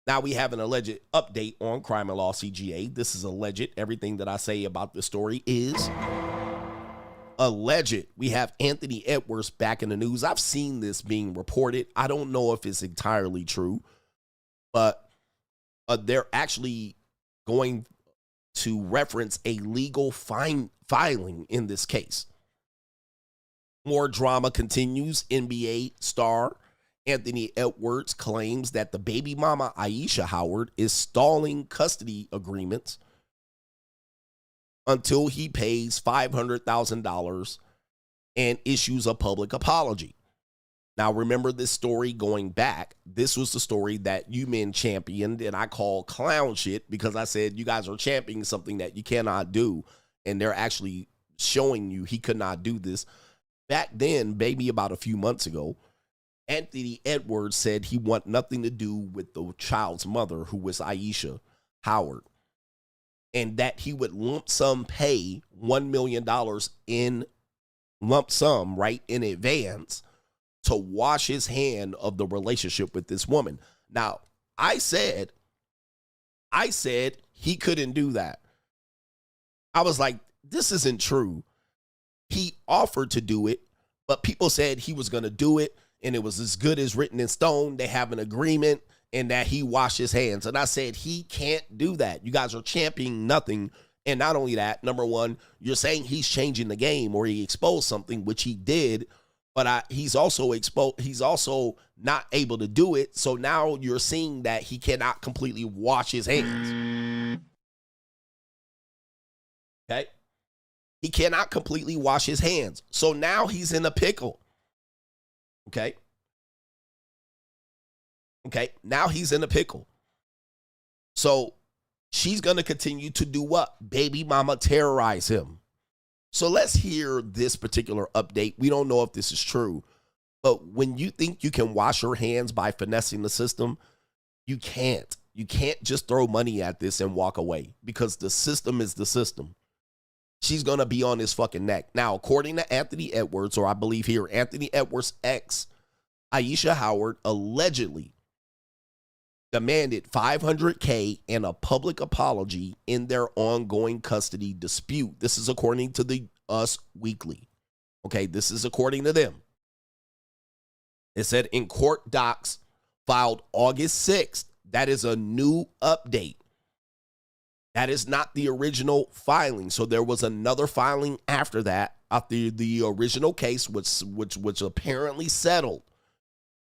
Now we have an alleged update on Crime and Law CGA. This is alleged. Everything that I say about this story is alleged. We have Anthony Edwards back in the news. I've seen this being reported. I don't know if it's entirely true, but they're actually going to reference a legal filing in this case. More drama continues. NBA star Anthony Edwards claims that the baby mama Aisha Howard is stalling custody agreements until he pays $500,000 and issues a public apology. Now, remember this story going back. This was the story that you men championed, and I call clown shit because I said you guys are championing something that you cannot do, and they're actually showing you he could not do this. Back then, maybe about a few months ago, Anthony Edwards said he want nothing to do with the child's mother, who was Aisha Howard, and that he would lump sum pay $1 million in lump sum, right, in advance to wash his hand of the relationship with this woman. Now, I said he couldn't do that. I was like, this isn't true. He offered to do it, but people said he was going to do it, and it was as good as written in stone. They have an agreement, and that he washed his hands. And I said, he can't do that. You guys are championing nothing. And not only that, number one, you're saying he's changing the game or he exposed something, which he did, but he's also exposed. He's also not able to do it. So now you're seeing that he cannot completely wash his hands. Okay. He cannot completely wash his hands. So now he's in a pickle. Okay. Okay. Now he's in a pickle. So she's going to continue to do what? Baby mama terrorize him. So let's hear this particular update. We don't know if this is true, but when you think you can wash your hands by finessing the system, you can't. You can't just throw money at this and walk away because the system is the system. She's going to be on his fucking neck. Now, according to Anthony Edwards, or I believe here, Anthony Edwards' ex, Aisha Howard, allegedly demanded $500K and a public apology in their ongoing custody dispute. This is according to the Us Weekly. Okay, this is according to them. It said in court docs filed August 6th. That is a new update. That is not the original filing. So there was another filing after that, after the original case, which apparently settled.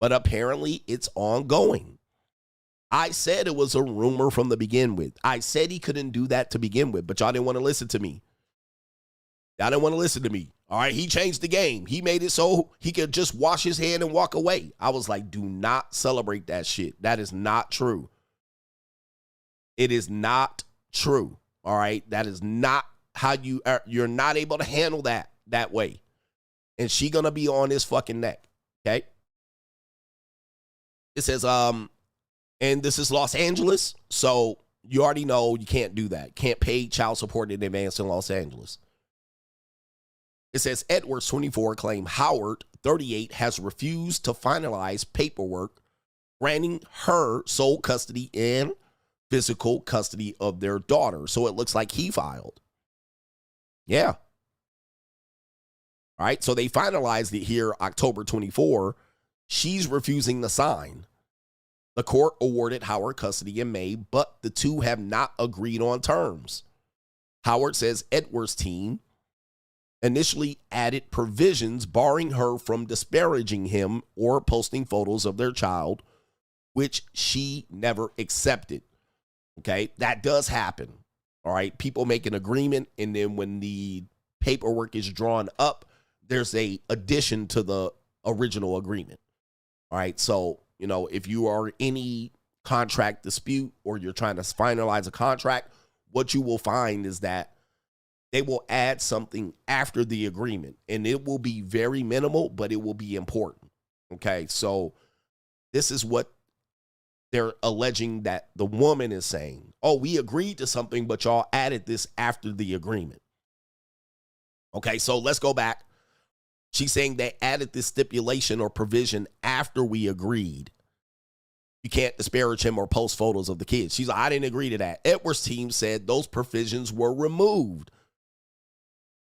But apparently it's ongoing. I said it was a rumor from the begin with. I said he couldn't do that to begin with, but y'all didn't want to listen to me. Y'all didn't want to listen to me. All right, he changed the game. He made it so he could just wash his hand and walk away. I was like, do not celebrate that shit. That is not true. It is not true. All right, that is not how you're not able to handle that way. And she gonna be on his fucking neck. Okay. It says, and this is Los Angeles, so you already know you can't do that. Can't pay child support in advance in Los Angeles. It says Edwards, 24, claimed Howard, 38, has refused to finalize paperwork granting her sole custody and physical custody of their daughter. So it looks like he filed. Yeah. All right, so they finalized it here October 24. She's refusing to sign. The court awarded Howard custody in May, but the two have not agreed on terms. Howard says Edwards' team initially added provisions barring her from disparaging him or posting photos of their child, which she never accepted. Okay, that does happen. All right, people make an agreement, and then when the paperwork is drawn up, there's a addition to the original agreement. All right, so you know, if you are in any contract dispute or you're trying to finalize a contract, what you will find is that they will add something after the agreement, and it will be very minimal, but it will be important. Okay, so this is what they're alleging that the woman is saying. Oh, we agreed to something, but y'all added this after the agreement. Okay, so let's go back. She's saying they added this stipulation or provision after we agreed. You can't disparage him or post photos of the kids. She's like, I didn't agree to that. Edwards' team said those provisions were removed.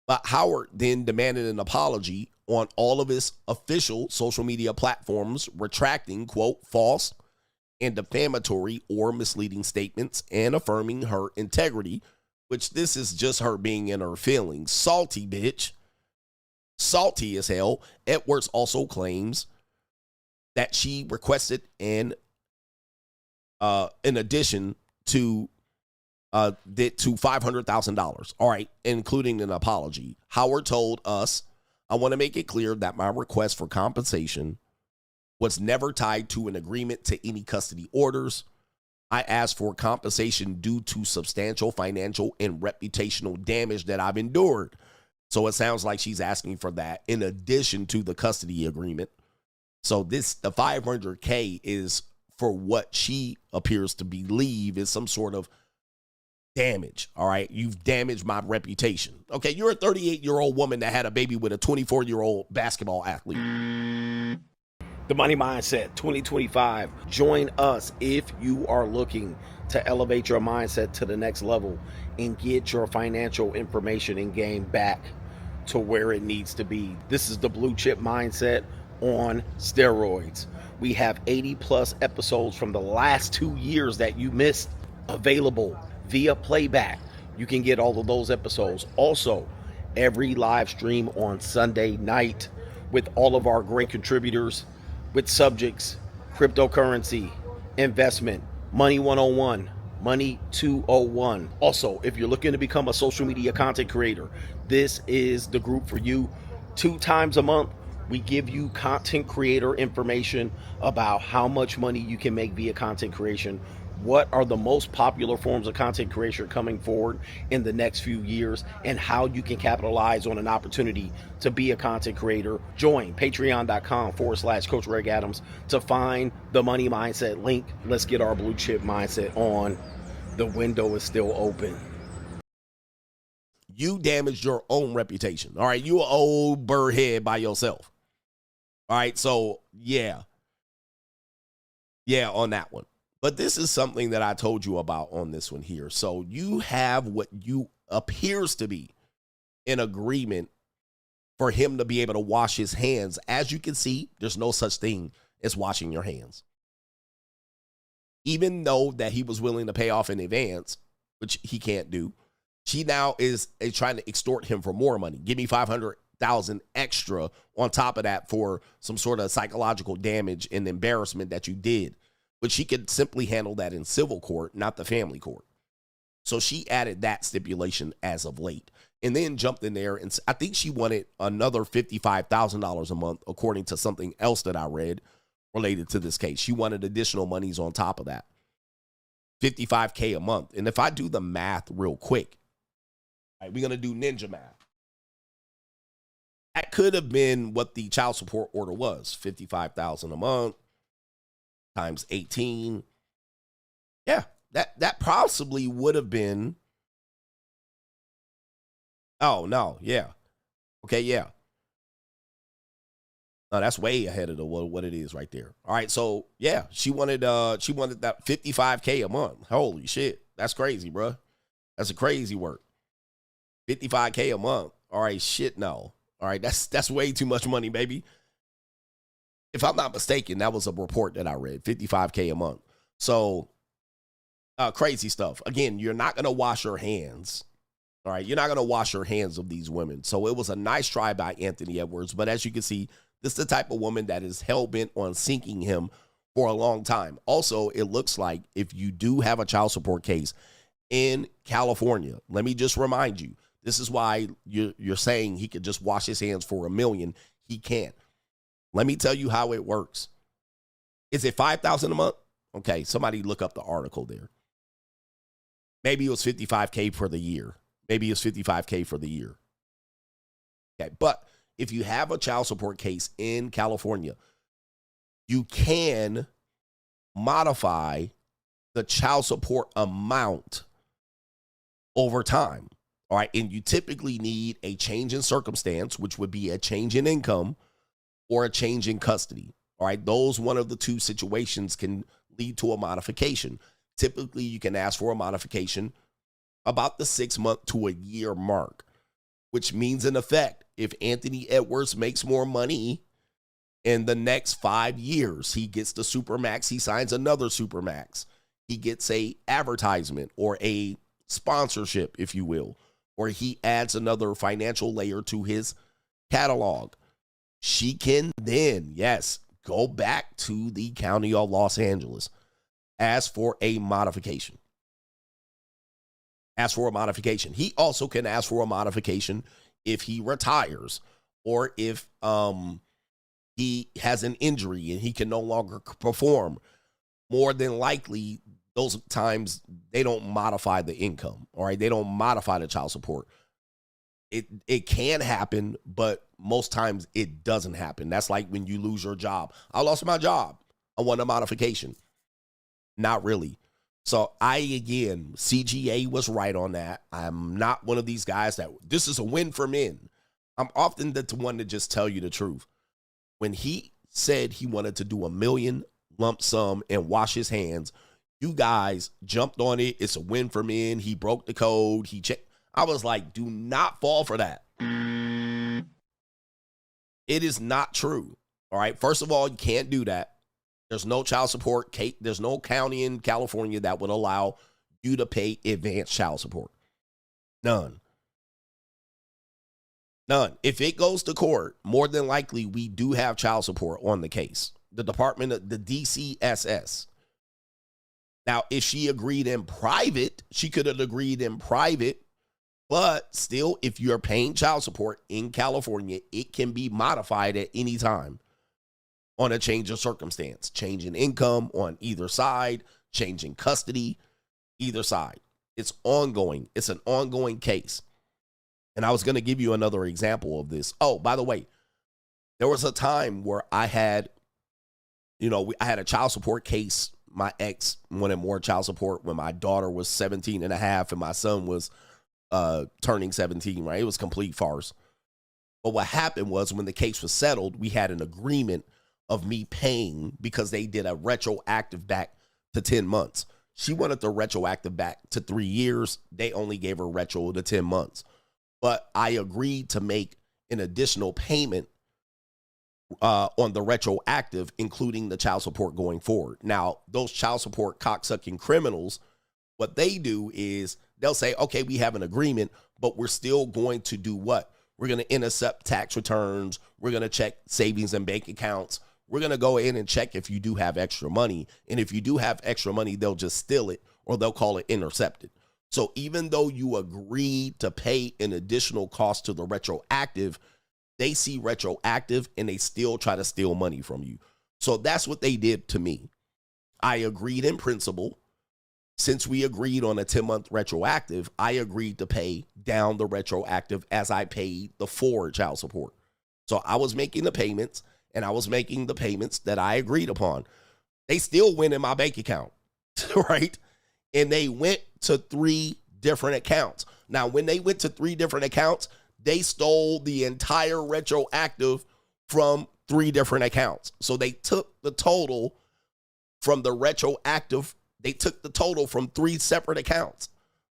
But Howard then demanded an apology on all of his official social media platforms, retracting, quote, false and defamatory or misleading statements and affirming her integrity, which this is just her being in her feelings. Salty bitch. Salty as hell. Edwards also claims that she requested in addition to $500,000. All right, including an apology. Howard told us, I want to make it clear that my request for compensation was never tied to an agreement to any custody orders. I asked for compensation due to substantial financial and reputational damage that I've endured. So it sounds like she's asking for that in addition to the custody agreement. So the $500K is for what she appears to believe is some sort of damage. All right. You've damaged my reputation. Okay. You're a 38-year-old woman that had a baby with a 24-year-old basketball athlete. The Money Mindset 2025. Join us if you are looking to elevate your mindset to the next level and get your financial information and game back to where it needs to be. This is the Blue Chip Mindset on steroids. We have 80 plus episodes from the last 2 years that you missed available via playback. You can get all of those episodes. Also, every live stream on Sunday night with all of our great contributors with subjects, cryptocurrency, investment, money 101, money 201. Also, if you're looking to become a social media content creator, this is the group for you. 2 times a month, we give you content creator information about how much money you can make via content creation. What are the most popular forms of content creation coming forward in the next few years, and how you can capitalize on an opportunity to be a content creator. Join patreon.com/Coach Greg Adams to find the Money Mindset link. Let's get our Blue Chip Mindset on. The window is still open. You damaged your own reputation. All right. You an old birdhead by yourself. All right. So, yeah. Yeah, on that one. But this is something that I told you about on this one here. So you have what you appears to be an agreement for him to be able to wash his hands. As you can see, there's no such thing as washing your hands. Even though that he was willing to pay off in advance, which he can't do, she now is trying to extort him for more money. Give me $500,000 extra on top of that for some sort of psychological damage and embarrassment that you did. But she could simply handle that in civil court, not the family court. So she added that stipulation as of late and then jumped in there. And I think she wanted another $55,000 a month, according to something else that I read related to this case. She wanted additional monies on top of that. $55K a month. And if I do the math real quick, all right, we're going to do ninja math. That could have been what the child support order was, $55,000 a month. Times 18. Yeah, that possibly would have been. Oh, no, yeah. Okay, yeah. No, that's way ahead of what it is right there. All right, so yeah, she wanted that $55K a month. Holy shit. That's crazy, bro. That's a crazy work. $55K a month. All right, shit, no. All right, that's way too much money, baby. If I'm not mistaken, that was a report that I read, $55K a month. So crazy stuff. Again, you're not going to wash your hands. All right. You're not going to wash your hands of these women. So it was a nice try by Anthony Edwards. But as you can see, this is the type of woman that is hell-bent on sinking him for a long time. Also, it looks like if you do have a child support case in California, let me just remind you, this is why you're saying he could just wash his hands for $1 million. He can't. Let me tell you how it works. Is it $5,000 a month? Okay, somebody look up the article there. Maybe it was $55K for the year. Maybe it's $55K for the year. Okay, but if you have a child support case in California, you can modify the child support amount over time. All right, and you typically need a change in circumstance, which would be a change in income, or a change in custody. All right, those one of the two situations can lead to a modification. Typically, you can ask for a modification about the 6 month to a year mark, which means in effect, if Anthony Edwards makes more money in the next 5 years, he gets the Supermax, he signs another Supermax. He gets a advertisement or a sponsorship, if you will, or he adds another financial layer to his catalog. She can then, yes, go back to the county of Los Angeles, ask for a modification. Ask for a modification. He also can ask for a modification if he retires or if he has an injury and he can no longer perform. More than likely, those times they don't modify the income, all right? They don't modify the child support. It can happen, but most times it doesn't happen. That's like when you lose your job. I lost my job. I want a modification. Not really. So again, CGA was right on that. I'm not one of these guys that this is a win for men. I'm often the one to just tell you the truth. When he said he wanted to do $1 million lump sum and wash his hands, you guys jumped on it. It's a win for men. He broke the code. He checked. I was like, do not fall for that. It is not true. All right. First of all, you can't do that. There's no child support. There's no county in California that would allow you to pay advanced child support. None. None. If it goes to court, more than likely we do have child support on the case. The Department of the DCSS. Now, if she agreed in private, she could have agreed in private, but still, if you're paying child support in California, it can be modified at any time on a change of circumstance, change in income on either side, change in custody, either side. It's ongoing. It's an ongoing case. And I was going to give you another example of this. Oh, by the way, there was a time where I had, I had a child support case. My ex wanted more child support when my daughter was 17 and a half and my son was turning 17, right? It was a complete farce. But what happened was when the case was settled, we had an agreement of me paying because they did a retroactive back to 10 months. She wanted the retroactive back to 3 years. They only gave her retro to 10 months. But I agreed to make an additional payment on the retroactive, including the child support going forward. Now, those child support cocksucking criminals, what they do is they'll say, okay, we have an agreement, but we're still going to do what? We're going to intercept tax returns. We're going to check savings and bank accounts. We're going to go in and check if you do have extra money. And if you do have extra money, they'll just steal it or they'll call it intercepted. So even though you agreed to pay an additional cost to the retroactive, they see retroactive and they still try to steal money from you. So that's what they did to me. I agreed in principle. Since we agreed on a 10-month retroactive, I agreed to pay down the retroactive as I paid the forward child support. So I was making the payments and I was making the payments that I agreed upon. They still went in my bank account, right? And they went to 3 different accounts. Now, when they went to 3 different accounts, they stole the entire retroactive from 3 different accounts. So they took the total from the retroactive. They took the total from 3 separate accounts.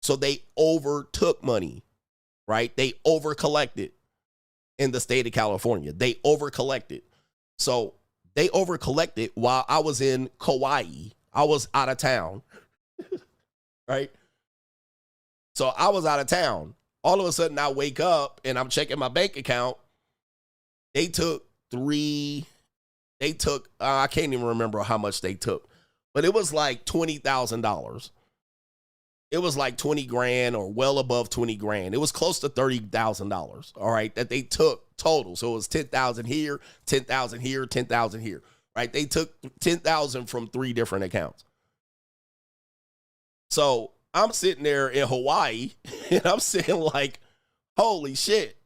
So they overtook money, right? They overcollected in the state of California. They overcollected. So they overcollected while I was in Kauai. I was out of town, right? So I was out of town. All of a sudden I wake up and I'm checking my bank account. I can't even remember how much they took, but it was like $20,000. It was like 20 grand or well above 20 grand. It was close to $30,000. All right. That they took total. So it was 10,000 here, 10,000 here, 10,000 here, right? They took 10,000 from 3 different accounts. So I'm sitting there in Hawaii and I'm saying like, holy shit,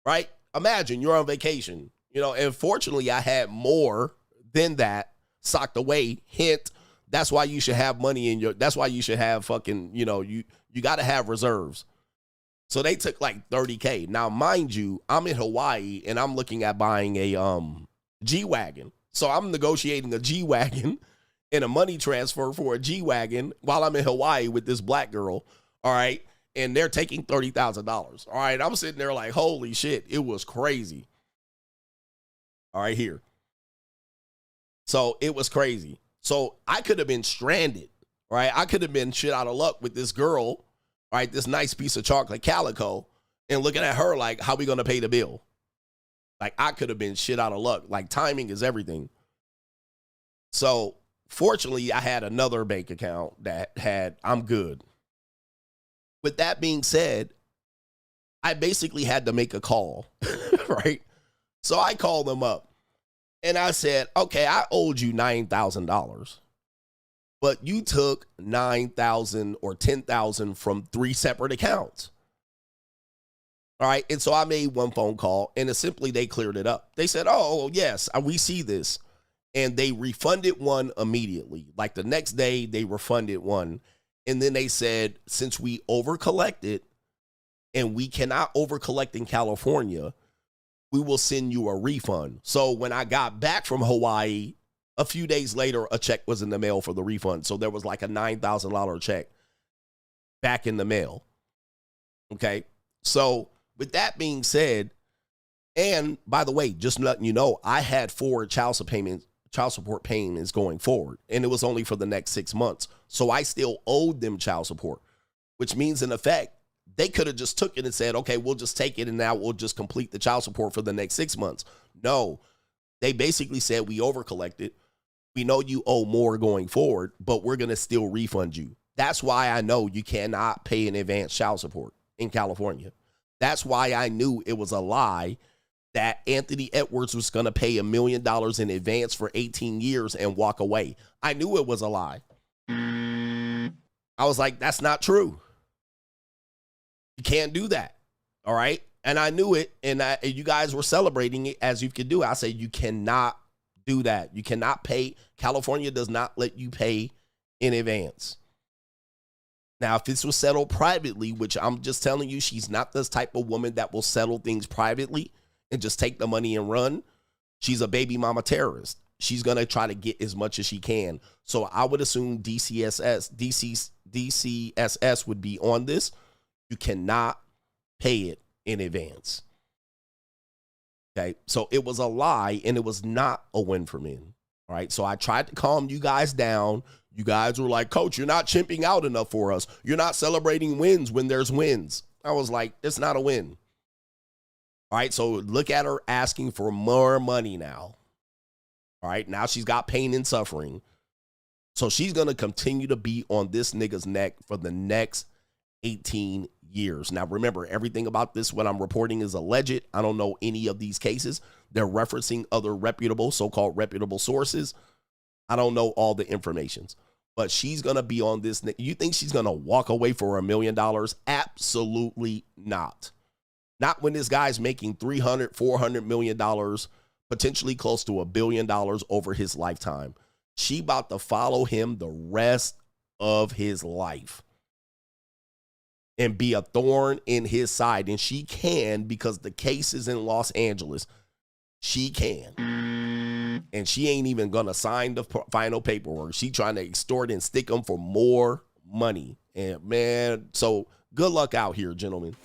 right? Imagine you're on vacation, and fortunately I had more than that socked away. Hint, that's why you should have money that's why you should have fucking, you got to have reserves. So they took like 30K. Now, mind you, I'm in Hawaii and I'm looking at buying a G-Wagon. So I'm negotiating a G-Wagon and a money transfer for a G-Wagon while I'm in Hawaii with this black girl, all right? And they're taking $30,000, all right? I'm sitting there like, holy shit, it was crazy. All right, here. So it was crazy. So I could have been stranded, right? I could have been shit out of luck with this girl, right? This nice piece of chocolate calico, and looking at her like, how we going to pay the bill? Like, I could have been shit out of luck. Like, timing is everything. So fortunately, I had another bank account that had, I'm good. With that being said, I basically had to make a call, right? So I called them up and I said, okay, I owed you $9,000, but you took $9,000 or $10,000 from 3 separate accounts. All right. And so I made one phone call and simply they cleared it up. They said, oh, yes, we see this. And they refunded one immediately. Like the next day, they refunded one. And then they said, since we over-collected and we cannot over-collect in California, we will send you a refund. So when I got back from Hawaii, a few days later, a check was in the mail for the refund. So there was like a $9,000 check back in the mail. Okay. So with that being said, and by the way, just letting you know, I had 4 child support payments going forward, and it was only for the next 6 months. So I still owed them child support, which means in effect, they could have just took it and said, okay, we'll just take it and now we'll just complete the child support for the next 6 months. No, they basically said we over-collected. We know you owe more going forward, but we're going to still refund you. That's why I know you cannot pay in advance child support in California. That's why I knew it was a lie that Anthony Edwards was going to pay $1 million in advance for 18 years and walk away. I knew it was a lie. I was like, that's not true. You can't do that. All right. And I knew it. And you guys were celebrating it as you could do. I said, you cannot do that. You cannot pay. California does not let you pay in advance. Now, if this was settled privately, which I'm just telling you, she's not this type of woman that will settle things privately and just take the money and run. She's a baby mama terrorist. She's going to try to get as much as she can. So I would assume DCSS would be on this. You cannot pay it in advance. Okay. So it was a lie and it was not a win for me. All right. So I tried to calm you guys down. You guys were like, Coach, you're not chimping out enough for us. You're not celebrating wins when there's wins. I was like, it's not a win. All right, so look at her asking for more money now. All right, now she's got pain and suffering. So she's going to continue to be on this nigga's neck for the next 18 years. Now, remember, everything about this, what I'm reporting is alleged. I don't know any of these cases. They're referencing other reputable, so-called reputable sources. I don't know all the informations, but she's going to be on this. You think she's going to walk away for $1 million? Absolutely not. Not when this guy's making $300, $400 million, potentially close to $1 billion over his lifetime. She about to follow him the rest of his life and be a thorn in his side. And she can, because the case is in Los Angeles. She can. And she ain't even going to sign the final paperwork. She trying to extort and stick them for more money. And man, so good luck out here, gentlemen.